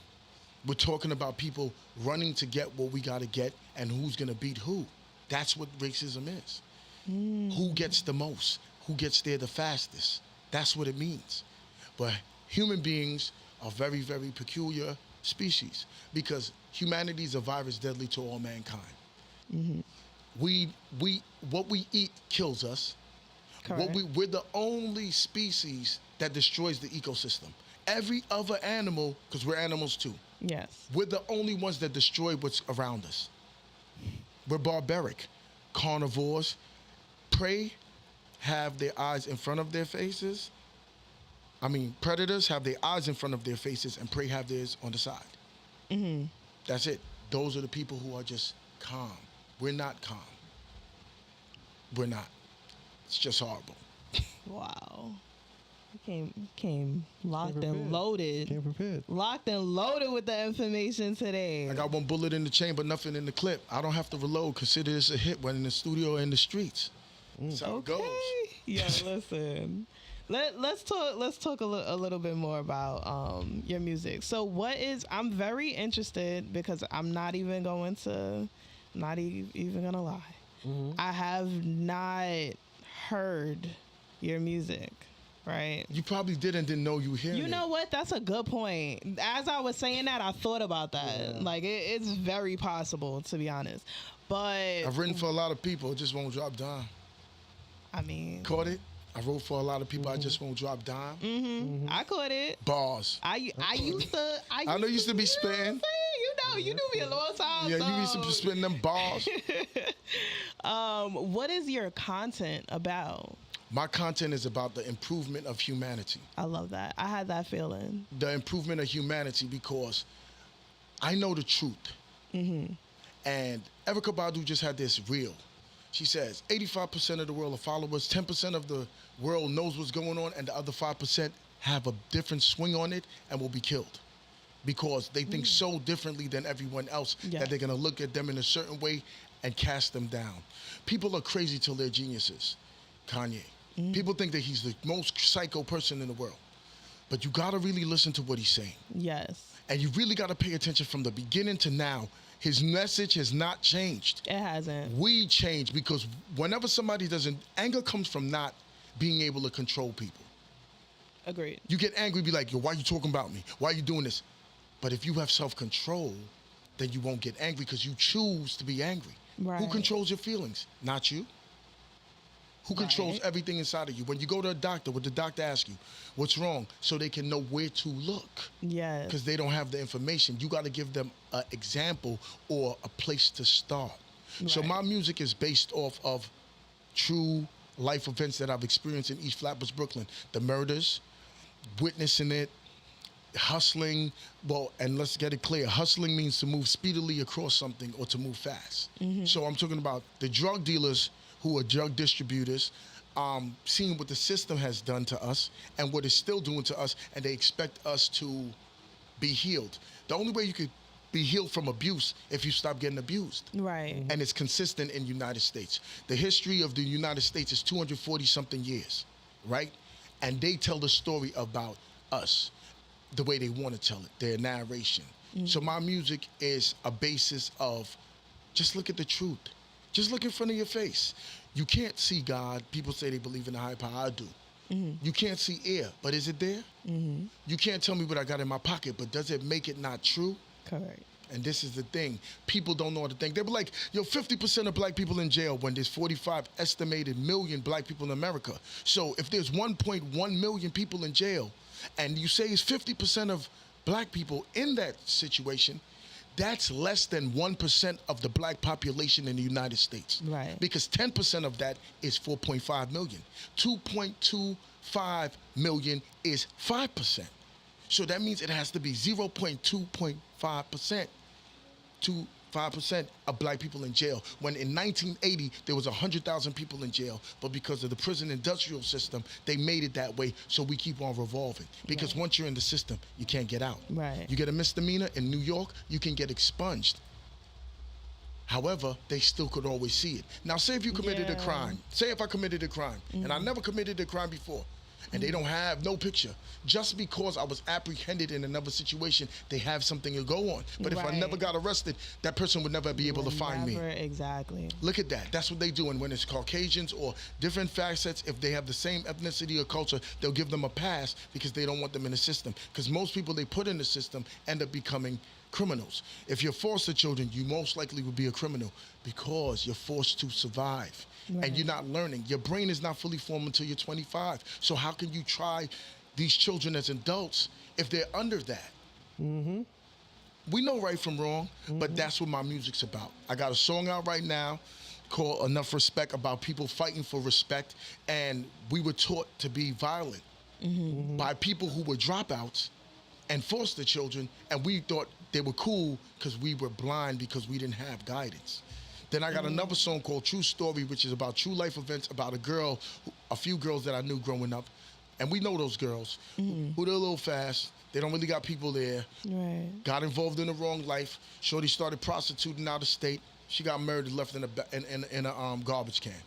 S3: We're talking about people running to get what we got to get and who's going to beat who. That's what racism is. Who gets the most? Who gets there the fastest? That's what it means. But human beings are very, very peculiar species because humanity is a virus deadly to all mankind. What we eat kills us.
S2: Correct.
S3: We're the only species that destroys the ecosystem. Every other animal, because we're animals too,
S2: Yes.
S3: we're the only ones that destroy what's around us. We're barbaric. Carnivores, prey have their eyes in front of their faces. Predators have their eyes in front of their faces and prey have theirs on the side. That's it. Those are the people who are just calm. We're not calm. We're not. It's just horrible.
S2: Wow. You came locked and
S1: prepared.
S2: loaded.
S1: Came prepared.
S2: Locked and loaded with the information today.
S3: I got one bullet in the chamber, nothing in the clip. I don't have to reload. Consider this a hit when in the studio or in the streets. That's how it goes.
S2: Yeah, listen. Let's talk a little bit more about your music. So I'm very interested because I'm not even gonna lie. I have not heard your music, right?
S3: You probably didn't know you were hearing
S2: You know
S3: it.
S2: what? That's a good point. As I was saying that, I thought about that.
S1: Yeah.
S2: Like it's very possible, to be honest. But
S3: I've written for a lot of people. It just won't drop dime.
S2: I mean,
S3: Caught it? I wrote for a lot of people. I just won't drop dime.
S2: I caught it.
S3: Bars.
S2: I used to.
S3: I know you used to be
S2: you know what I'm
S3: spitting.
S2: saying? You knew me a long time.
S3: Yeah, you used to be spitting them bars.
S2: What is your content about?
S3: My content is about the improvement of humanity.
S2: I love that. I had that feeling.
S3: The improvement of humanity because I know the truth. And Erica Badu just had this reel. She says 85% of the world are followers, 10% of the world knows what's going on, and the other 5% have a different swing on it and will be killed because they think so differently than everyone else that they're going to look at them in a certain way and cast them down. People are crazy till they're geniuses. Kanye. People think that he's the most psycho person in the world. But you got to really listen to what he's saying.
S2: Yes.
S3: And you really got to pay attention from the beginning to now. His message has not changed.
S2: It hasn't.
S3: We change because whenever somebody doesn't, anger comes from not being able to control people.
S2: Agreed.
S3: You get angry, be like, yo, why are you talking about me? Why are you doing this? But if you have self-control, then you won't get angry because you choose to be angry.
S2: Right.
S3: Who controls your feelings? Not you. Who controls everything inside of you? When you go to a doctor, what the doctor asks you, what's wrong? So they can know where to look.
S2: Yes.
S3: Because they don't have the information. You got to give them an example or a place to start. Right. So my music is based off of true life events that I've experienced in East Flatbush, Brooklyn. The murders, witnessing it, hustling. Well, and let's get it clear. Hustling means to move speedily across something or to move fast. So I'm talking about the drug dealers who are drug distributors, seeing what the system has done to us and what it's still doing to us, and they expect us to be healed. The only way you could be healed from abuse if you stop getting abused.
S2: Right.
S3: And it's consistent in the United States. The history of the United States is 240-something years, right? And they tell the story about us the way they want to tell it, their narration. So my music is a basis of just look at the truth. Just look in front of your face. You can't see God. People say they believe in the higher power. I do. You can't see air, but is it there? You can't tell me what I got in my pocket, but does it make it not true?
S2: Correct.
S3: And this is the thing. People don't know how to think. They'll be like, yo, 50% of black people in jail when there's 45 estimated million black people in America. So if there's 1.1 million people in jail, and you say it's 50% of black people in that situation, that's less than 1% of the black population in the United States.
S2: Right.
S3: Because 10% of that is 4.5 million. 2.25 million is 5%. So that means it has to be 0.2.5% to 5% of black people in jail. When in 1980, there was 100,000 people in jail, but because of the prison industrial system, they made it that way, so we keep on revolving. Because once you're in the system, you can't get out.
S2: Right.
S3: You get a misdemeanor in New York, you can get expunged. However, they still could always see it. Now, say if you committed a crime. Say if I committed a crime, and I never committed a crime before, and they don't have no picture. Just because I was apprehended in another situation, they have something to go on. But if I never got arrested, that person would never be able to find me.
S2: Exactly.
S3: Look at that. That's what they do. And when it's Caucasians or different facets, if they have the same ethnicity or culture, they'll give them a pass because they don't want them in the system. Because most people they put in the system end up becoming criminals. If you're foster children, you most likely will be a criminal because you're forced to survive. And you're not learning. Your brain is not fully formed until you're 25. So how can you try these children as adults if they're under that? We know right from wrong, but that's what my music's about. I got a song out right now called Enough Respect, about people fighting for respect. And we were taught to be violent by people who were dropouts and foster children, and we thought they were cool because we were blind because we didn't have guidance. Then I got another song called True Story, which is about true life events, about a girl, a few girls that I knew growing up. And we know those girls who they're a little fast. They don't really got people there.
S2: Right.
S3: Got involved in the wrong life. Shorty started prostituting out of state. She got murdered, left in a garbage can.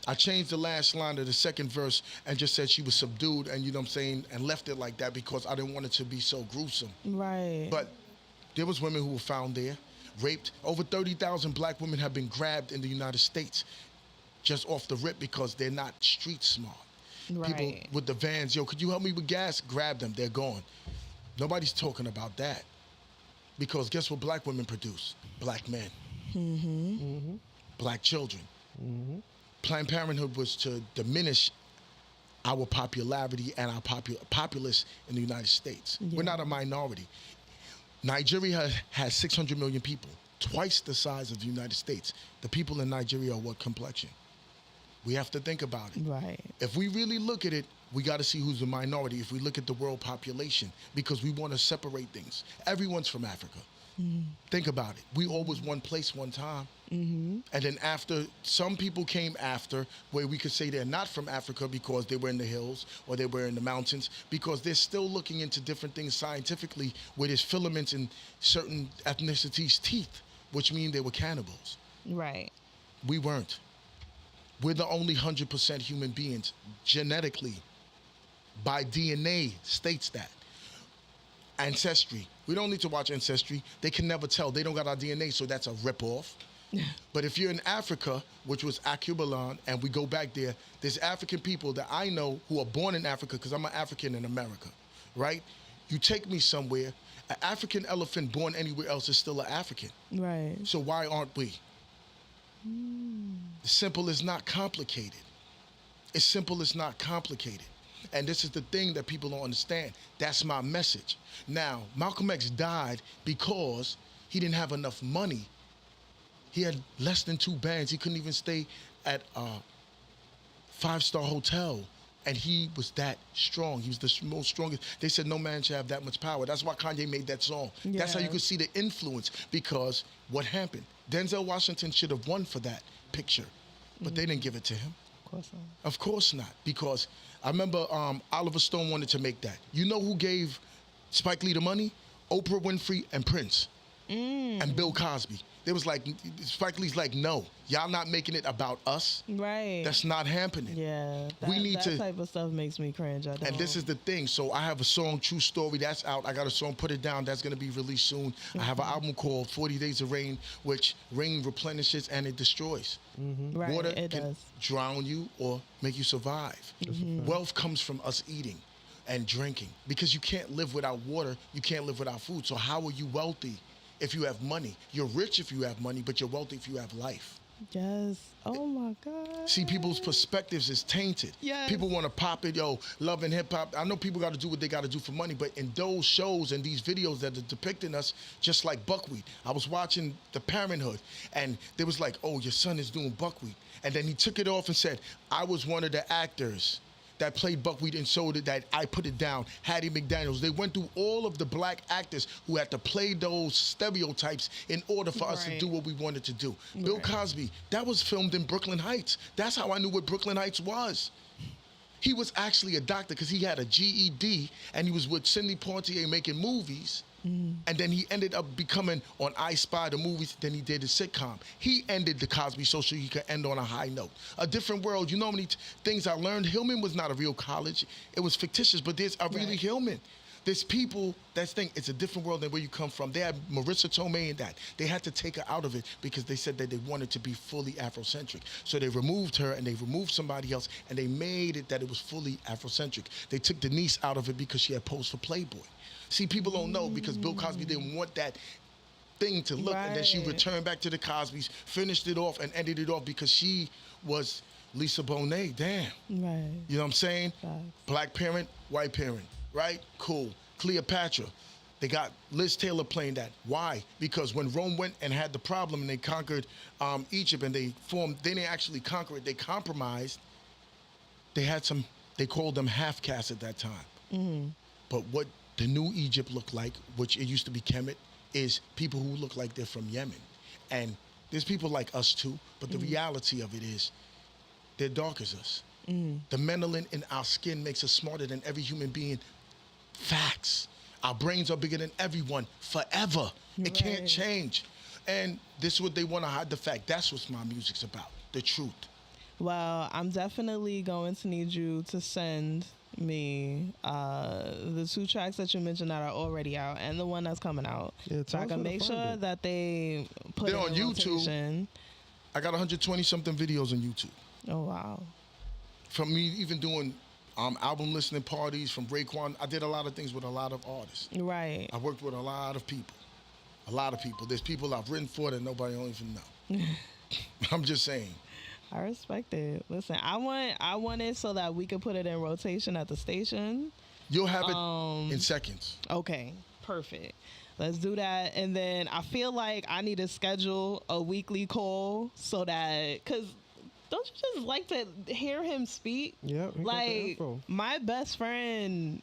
S3: I changed the last line of the second verse and just said she was subdued, and you know what I'm saying, and left it like that because I didn't want it to be so gruesome.
S2: Right.
S3: But there was women who were found there, raped. Over 30,000 black women have been grabbed in the United States just off the rip because they're not street smart. People with the vans, yo, could you help me with gas? Grab them, they're gone. Nobody's talking about that. Because guess what black women produce? Black men. Black children. Planned Parenthood was to diminish our popularity and our populace in the United States. We're not a minority. Nigeria has 600 million people, twice the size of the United States. The people in Nigeria are what complexion? We have to think about it.
S2: Right.
S3: If we really look at it, we got to see who's the minority. If we look at the world population, because we want to separate things. Everyone's from Africa. Think about it. We all was one place one time. And then after, some people came after where we could say they're not from Africa because they were in the hills or they were in the mountains, because they're still looking into different things scientifically where there's filaments in certain ethnicities' teeth, which mean they were cannibals.
S2: Right.
S3: We weren't. We're the only 100% human beings genetically. By DNA states that. Ancestry. We don't need to watch Ancestry. They can never tell. They don't got our DNA, so that's a ripoff. But if you're in Africa, which was Akubalan, and we go back there, there's African people that I know who are born in Africa, because I'm an African in America, right? You take me somewhere, an African elephant born anywhere else is still an African.
S2: Right.
S3: So why aren't we? Simple is not complicated. It's simple is not complicated. And this is the thing that people don't understand. That's my message. Now, Malcolm X died because he didn't have enough money. He had less than 2 bands. He couldn't even stay at a 5-star hotel. And he was that strong. He was the most strongest. They said no man should have that much power. That's why Kanye made that song. Yeah. That's how you could see the influence, because what happened? Denzel Washington should have won for that picture, but they didn't give it to him.
S2: Of course not.
S3: Of course not, because I remember Oliver Stone wanted to make that. You know who gave Spike Lee the money? Oprah Winfrey and Prince and Bill Cosby. They was like, Spike Lee's like, no, y'all not making it about us.
S2: Right.
S3: That's not happening.
S2: Yeah.
S3: That
S2: type of stuff makes me cringe. I don't.
S3: And this is the thing. So I have a song, True Story, that's out. I got a song, Put It Down, that's going to be released soon. I have an album called 40 Days of Rain, which rain replenishes and it destroys.
S2: Right,
S3: Water
S2: it
S3: can
S2: does.
S3: drown you or make you survive. Wealth comes from us eating and drinking, because you can't live without water. You can't live without food. So how are you wealthy if you have money? You're rich if you have money, but you're wealthy if you have life.
S2: Yes. Oh my God.
S3: See, people's perspectives is tainted.
S2: Yes.
S3: People want to pop it, love and hip hop. I know people got to do what they got to do for money, but in those shows and these videos that are depicting us just like buckwheat. I was watching The Parenthood, and they was like, oh, your son is doing buckwheat. And then he took it off and said, I was one of the actors that played buckwheat and sold it, that I Put It Down, Hattie McDaniels. They went through all of the black actors who had to play those stereotypes in order for us to do what we wanted to do. Bill Cosby, that was filmed in Brooklyn Heights. That's how I knew what Brooklyn Heights was. He was actually a doctor because he had a GED, and he was with Sidney Poitier making movies. And then he ended up becoming on I Spy the movies. Then he did a sitcom. He ended the Cosby Show so he could end on a high note. A different world. You know how many things I learned? Hillman was not a real college. It was fictitious, but there's a really Hillman. There's people that think it's a different world than where you come from. They had Marissa Tomei in that. They had to take her out of it because they said that they wanted to be fully Afrocentric. So they removed her and they removed somebody else, and they made it that it was fully Afrocentric. They took Denise out of it because she had posed for Playboy. See, people don't know because Bill Cosby didn't want that thing to look, and then she returned back to the Cosbys, finished it off, and ended it off because she was Lisa Bonet. Damn.
S2: Right.
S3: You know what I'm saying?
S2: Facts.
S3: Black parent, white parent, right? Cool. Cleopatra. They got Liz Taylor playing that. Why? Because when Rome went and had the problem and they conquered Egypt, and they didn't actually conquer it, they compromised. They called them half-castes at that time. But what the new Egypt looked like, which it used to be Kemet, is people who look like they're from Yemen. And there's people like us too, but the reality of it is they're dark as us. The melanin in our skin makes us smarter than every human being. Facts. Our brains are bigger than everyone forever. It can't change. And this is what they want to hide the fact. That's what my music's about, the truth.
S2: Well, I'm definitely going to need you to send me the 2 tracks that you mentioned that are already out and the one that's coming out, so I can make sure that they put it on YouTube. Rotation.
S3: I got 120 something videos on YouTube.
S2: Oh wow. From
S3: me even doing album listening parties, from Raekwon. I did a lot of things with a lot of artists.
S2: Right.
S3: I worked with a lot of people. There's people I've written for that nobody don't even know. I'm just saying.
S2: I respect it. Listen, I want it so that we can put it in rotation at the station.
S3: You'll have it in seconds.
S2: Okay, perfect. Let's do that. And then I feel like I need to schedule a weekly call so that, because don't you just like to hear him speak?
S1: Yeah,
S2: like my best friend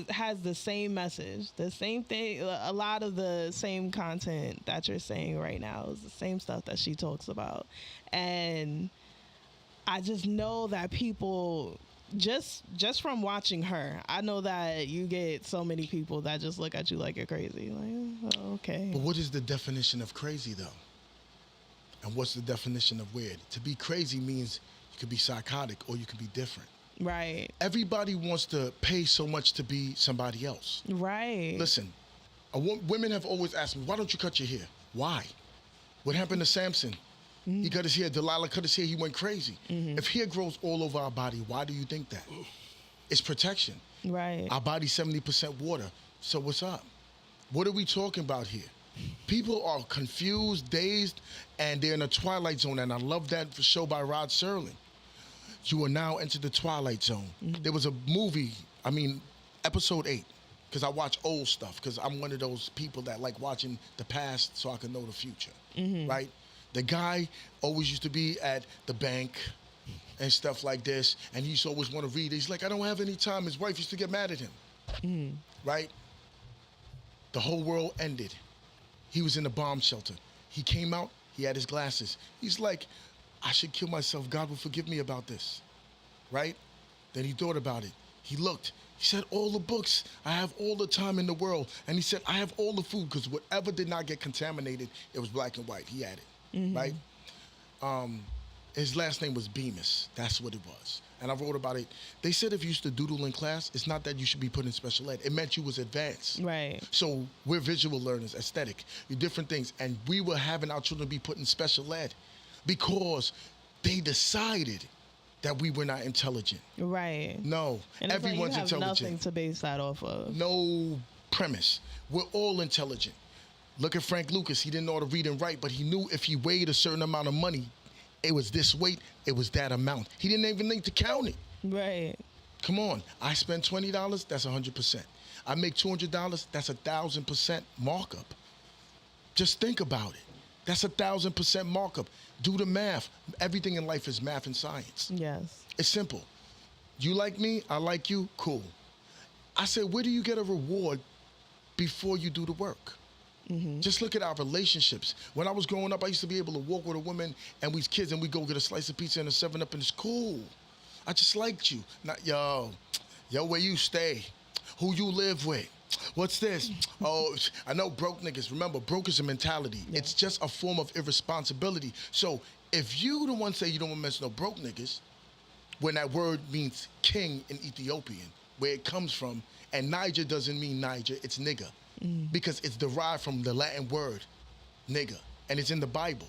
S2: has the same message, the same thing, a lot of the same content that you're saying right now is the same stuff that she talks about. And I just know that people, just from watching her, I know that you get so many people that just look at you like you're crazy. Like, oh, okay.
S3: But what is the definition of crazy, though? And what's the definition of weird? To be crazy means you could be psychotic or you could be different.
S2: Right.
S3: Everybody wants to pay so much to be somebody else.
S2: Right.
S3: Listen, women have always asked me, why don't you cut your hair? Why? What happened to Samson? Mm-hmm. He cut his hair. Delilah cut his hair. He went crazy. Mm-hmm. If hair grows all over our body, why do you think that? It's protection.
S2: Right.
S3: Our body's 70% water. So what's up? What are we talking about here? People are confused, dazed, and they're in a twilight zone. And I love that show by Rod Serling. You are now entered the twilight zone. Mm-hmm. There was a movie, episode 8, because I watch old stuff, because I'm one of those people that like watching the past so I can know the future, right? The guy always used to be at the bank and stuff like this, and he used to always want to read. He's like, I don't have any time. His wife used to get mad at him, right? The whole world ended. He was in a bomb shelter. He came out, he had his glasses. He's like, I should kill myself. God will forgive me about this, right? Then he thought about it. He looked. He said, all the books. I have all the time in the world. And he said, I have all the food, because whatever did not get contaminated, it was black and white. He had it, right? His last name was Bemis. That's what it was. And I wrote about it. They said if you used to doodle in class, it's not that you should be put in special ed. It meant you was advanced.
S2: Right.
S3: So we're visual learners, aesthetic, different things. And we were having our children be put in special ed because they decided that we were not intelligent.
S2: Right.
S3: No,
S2: and
S3: everyone's
S2: like you have
S3: intelligent.
S2: Nothing to base that off of.
S3: No premise. We're all intelligent. Look at Frank Lucas. He didn't know how to read and write, but he knew if he weighed a certain amount of money, it was this weight, it was that amount. He didn't even think to count it.
S2: Right.
S3: Come on. I spend $20, that's 100%. I make $200, that's 1,000% markup. Just think about it. That's 1,000% markup. Do the math. Everything in life is math and science.
S2: Yes.
S3: It's simple. You like me, I like you, cool. I said, where do you get a reward before you do the work? Just look at our relationships. When I was growing up, I used to be able to walk with a woman and we was kids and we go get a slice of pizza and a 7-Up and it's cool. I just liked you. Not, yo, where you stay? Who you live with? What's this? Oh, I know broke niggas. Remember, broke is a mentality. Yeah. It's just a form of irresponsibility. So if you the one say you don't want to mention no broke niggas, when that word means king in Ethiopian, where it comes from, and Niger doesn't mean Niger, it's nigga. Because it's derived from the Latin word, nigga, and it's in the Bible.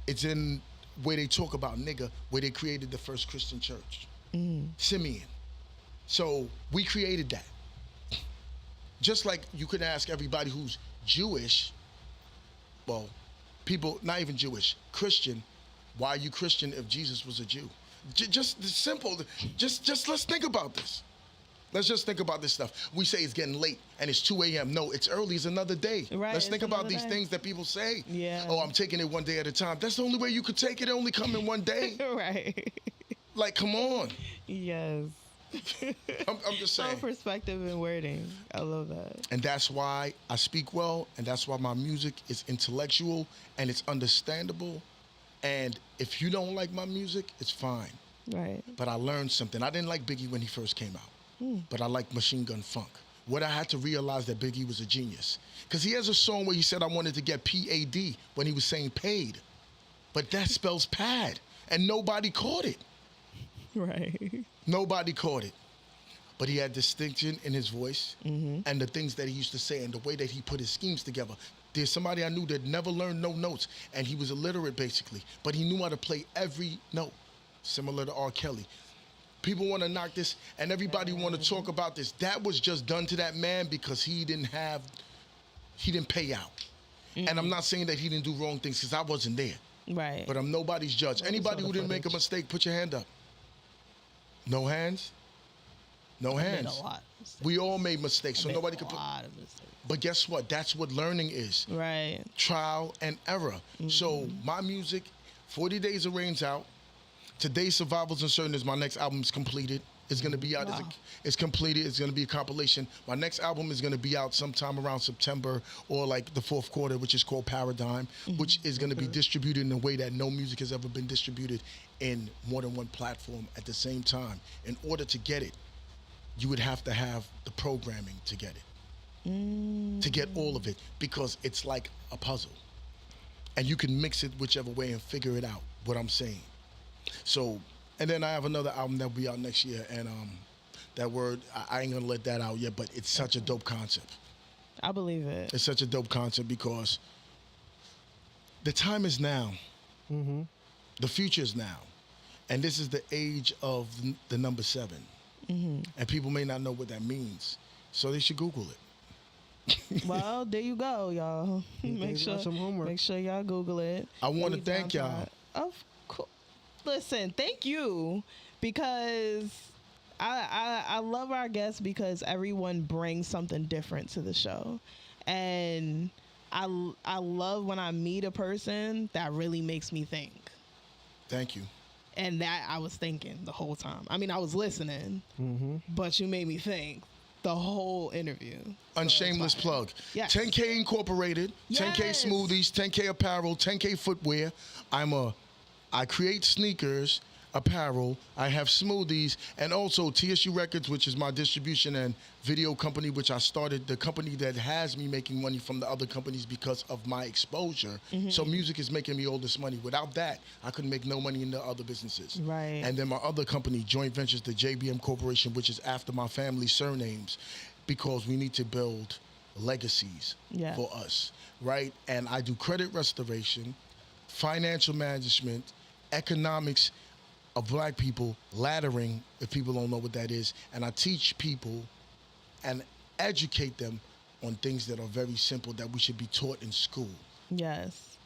S3: It's in where they talk about nigga, where they created the first Christian church, Simeon. So we created that. Just like you could ask everybody who's Jewish, well, people, not even Jewish, Christian, why are you Christian if Jesus was a Jew? Just simple, just let's think about this. Let's just think about this stuff. We say it's getting late and it's 2 a.m. No, it's early. It's another day.
S2: Right,
S3: let's think about these things that people say.
S2: Yeah.
S3: Oh, I'm taking it one day at a time. That's the only way you could take it. It only come in one day.
S2: Right.
S3: Like, come on.
S2: Yes.
S3: I'm just saying.
S2: So perspective and wording. I love that.
S3: And that's why I speak well, and that's why my music is intellectual and it's understandable. And if you don't like my music, it's fine.
S2: Right.
S3: But I learned something. I didn't like Biggie when he first came out. But I like Machine Gun Funk. What I had to realize that Biggie was a genius. Because he has a song where he said I wanted to get P-A-D when he was saying paid. But that spells pad. And nobody caught it.
S2: Right.
S3: Nobody caught it. But he had distinction in his voice and the things that he used to say and the way that he put his schemes together. There's somebody I knew that never learned no notes, and he was illiterate basically, but he knew how to play every note, similar to R. Kelly. People want to knock this, and everybody want to talk about this. That was just done to that man because he didn't pay out. And I'm not saying that he didn't do wrong things because I wasn't there.
S2: Right.
S3: But I'm nobody's judge. Anybody who didn't make a mistake, put your hand up. No hands? No hands.
S2: Made a lot.
S3: We all made mistakes, so nobody could put.
S2: A lot of mistakes.
S3: But guess what? That's what learning is.
S2: Right.
S3: Trial and error. So my music, 40 Days of Rain's out. Today, Survival's Uncertain is my next album is completed. It's going to be out.
S2: Wow.
S3: It's completed. It's going to be a compilation. My next album is going to be out sometime around September or like the fourth quarter, which is called Paradigm, which is going to be distributed in a way that no music has ever been distributed in more than one platform at the same time. In order to get it, you would have to have the programming to get it, to get all of it, because it's like a puzzle. And you can mix it whichever way and figure it out, what I'm saying. So, and then I have another album that will be out next year, and that word, I ain't gonna let that out yet, but it's such a dope concept.
S2: I believe it.
S3: It's such a dope concept because the time is now. The future is now. And this is the age of the number 7. And people may not know what that means, so they should Google it.
S2: Well, there you go, y'all. Make sure y'all Google it.
S3: I want to thank y'all.
S2: Of course. Listen, thank you, because I love our guests because everyone brings something different to the show, and I love when I meet a person that really makes me think.
S3: Thank you.
S2: And that I was thinking the whole time. I mean, I was listening, but you made me think the whole interview.
S3: Unshameless plug.
S2: Yes.
S3: 10K Incorporated, 10K Smoothies, 10K Apparel, 10K Footwear. I create sneakers, apparel, I have smoothies, and also TSU Records, which is my distribution and video company, which I started, the company that has me making money from the other companies because of my exposure. So music is making me all this money. Without that, I couldn't make no money in the other businesses.
S2: Right.
S3: And then my other company, Joint Ventures, the JBM Corporation, which is after my family's surnames, because we need to build legacies for us, right? And I do credit restoration, financial management, economics of black people, laddering, if people don't know what that is, and I teach people and educate them on things that are very simple that we should be taught in school.
S2: Yes.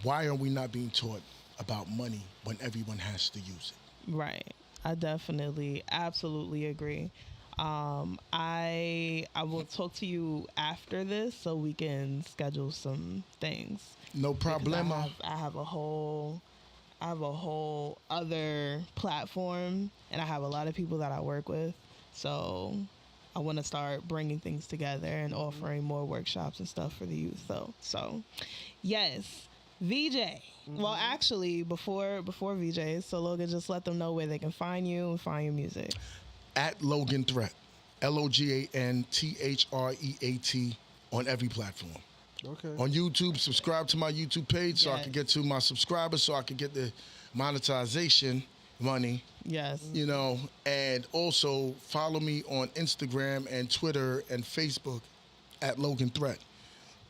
S3: Why are we not being taught about money when everyone has to use it?
S2: Right. I definitely, absolutely agree. I will talk to you after this so we can schedule some things.
S3: No problem.
S2: I have a whole other platform, and I have a lot of people that I work with. So I want to start bringing things together and offering more workshops and stuff for the youth. So yes, VJ. Well, actually, before VJ, so Logan, just let them know where they can find you and find your music.
S3: At Logan Threat, LOGANTHREAT on every platform.
S1: Okay.
S3: On YouTube, subscribe to my YouTube page so I can get to my subscribers, so I can get the monetization money.
S2: Yes.
S3: You know, and also follow me on Instagram and Twitter and Facebook at Logan Threat.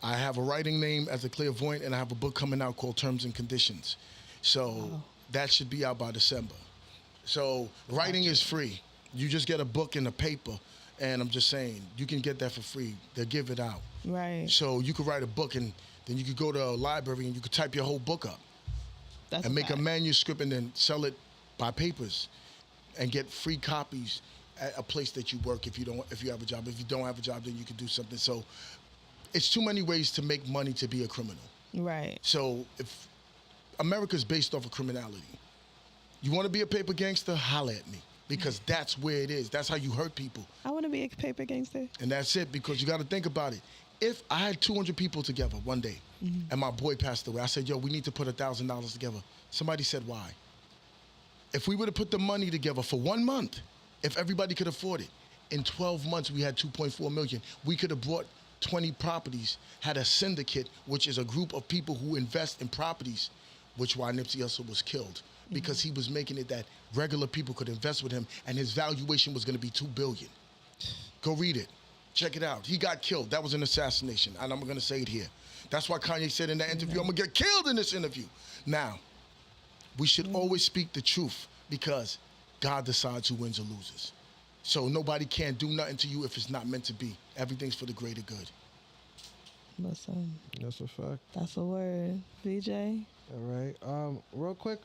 S3: I have a writing name as a clairvoyant, and I have a book coming out called Terms and Conditions. So that should be out by December. So writing is free. You just get a book and a paper. And I'm just saying, you can get that for free. They'll give it out.
S2: Right.
S3: So you could write a book, and then you could go to a library and you could type your whole book up.
S2: That's
S3: and make a manuscript and then sell it by papers and get free copies at a place that you work if you have a job. If you don't have a job, then you can do something. So it's too many ways to make money to be a criminal.
S2: Right.
S3: So if America's based off of criminality, you want to be a paper gangster, holla at me. Because that's where it is. That's how you hurt people.
S2: I want to be a paper gangster.
S3: And that's it, because you got to think about it. If I had 200 people together one day and my boy passed away, I said, yo, we need to put $1,000 together. Somebody said, why? If we would have put the money together for 1 month, if everybody could afford it, in 12 months we had 2.4 million. We could have bought 20 properties, had a syndicate, which is a group of people who invest in properties, which why Nipsey Hussle was killed. Because he was making it that regular people could invest with him, and his valuation was going to be $2 billion. Go read it. Check it out. He got killed. That was an assassination, and I'm going to say it here. That's why Kanye said in that interview, I'm going to get killed in this interview. Now, we should always speak the truth, because God decides who wins or loses. So nobody can do nothing to you if it's not meant to be. Everything's for the greater good.
S2: Listen.
S1: That's a fact.
S2: That's a word. VJ?
S1: All right. Real quick.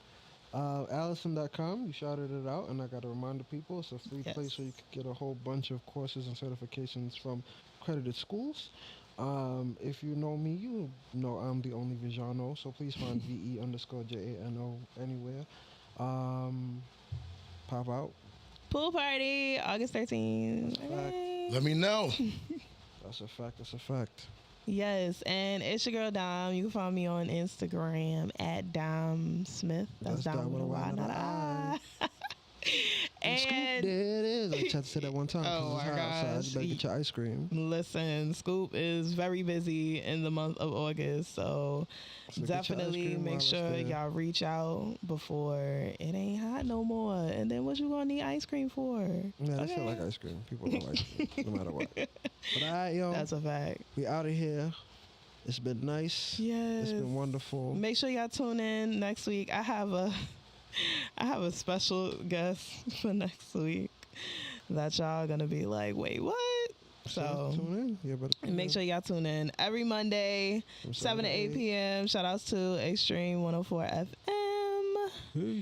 S1: Allison.com, you shouted it out, and I got to remind the people, it's a free place where you can get a whole bunch of courses and certifications from accredited schools. If you know me, you know I'm the only Vijano, so please find VE_JANO anywhere. Pop out.
S2: Pool party, August 13th. Okay.
S3: Let me know.
S1: That's a fact. That's a fact.
S2: Yes, and it's your girl Dom. You can find me on Instagram at Dom Smith. That's Dom with a Y, not a I.
S1: And Scoop, there it is. I tried to say that one time.
S2: Oh
S1: it's
S2: my
S1: hot outside.
S2: gosh.
S1: You better get your ice cream.
S2: Listen, Scoop is very busy in the month of August, so definitely make sure y'all reach out before it ain't hot no more. And then what you gonna need ice cream for?
S1: Yeah, I feel like ice cream. People love ice cream, no matter what. But all right, yo.
S2: That's a fact.
S1: We out of here. It's been nice.
S2: Yes.
S1: It's been wonderful.
S2: Make sure y'all tune in next week. I have a special guest for next week that y'all gonna be like, wait, what? So
S1: tune in. Yeah,
S2: make sure y'all tune in every Monday, 7 to 8 p.m. Shout outs to Xtreme 104 FM.
S1: Peace.